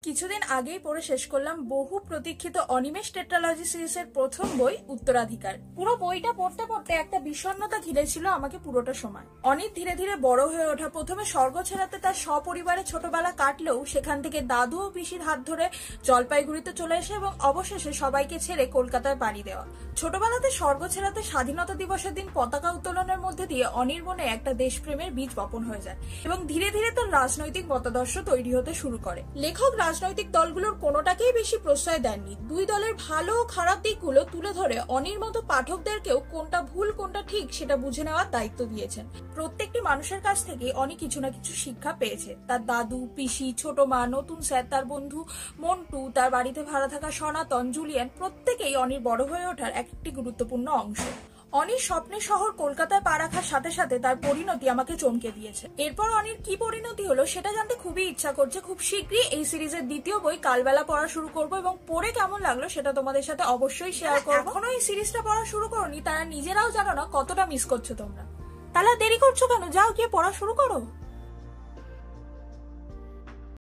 কিছুদিন আগেই পড়ে শেষ করলাম বহু প্রতীক্ষিত অনিমেষ টেট্রালজি সিরিজের প্রথম বই উত্তরাধিকার। পুরো বইটা পড়তে পড়তে একটা বিষণ্ণতা ঘিরেছিল আমাকে পুরোটা সময়। অনির ধীরে ধীরে বড় হয়ে ওঠা, প্রথমে স্বর্গ ছেড়াতে তার সপরিবারে ছোটবেলা কাটলেও সেখান থেকে দাদু ও পিসির হাত ধরে জলপাইগুড়িতে চলে এসে এবং অবশেষে সবাইকে ছেড়ে কলকাতায় পাড়ি দেওয়া। ছোটবেলাতে স্বর্গ ছেড়াতে স্বাধীনতা দিবসের দিন পতাকা উত্তোলনের মধ্যে দিয়ে অনির মনে একটা দেশপ্রেমের বীজ বপন হয়ে যায় এবং ধীরে ধীরে তার রাজনৈতিক মতাদর্শ তৈরি হতে শুরু করে। লেখক রাজনৈতিক দলগুলোর কোনোটাকেই বেশি প্রশ্রয় দেননি। দুই দলের ভালো ও খারাপ দিকগুলো তুলে ধরে অনির মতো পাঠকদেরকেও কোনটা ভুল কোনটা ঠিক সেটা বুঝে নেওয়ার দায়িত্ব দিয়েছেন। প্রত্যেকটি মানুষের কাছ থেকে অনি কিছু না কিছু শিক্ষা পেয়েছে। তার দাদু, পিসি, ছোট মা, নতুন স্যার, তার বন্ধু মন্টু, তার বাড়িতে ভাড়া থাকা সনাতন, জুলিয়ান প্রত্যেকেই অনির বড় হয়ে ওঠার একটি গুরুত্বপূর্ণ অংশ। অনির স্বপ্নের শহর কলকাতায় পা রাখার সাথে সাথে তার পরিণতি আমাকে চমকে দিয়েছে। এরপর অনির কি পরিণতি হলো সেটা জানতে খুবই ইচ্ছা করছে। খুব শীঘ্রই এই সিরিজের দ্বিতীয় বই কালবেলা পড়া শুরু করবো এবং পড়ে কেমন লাগলো সেটা তোমাদের সাথে অবশ্যই শেয়ার করবো। এখনো এই সিরিজটা পড়া শুরু করোনি তারা নিজেরাও জানো না কতটা মিস করছো তোমরা। তাহলে দেরি করছো কেন? যাও গিয়ে পড়া শুরু করো।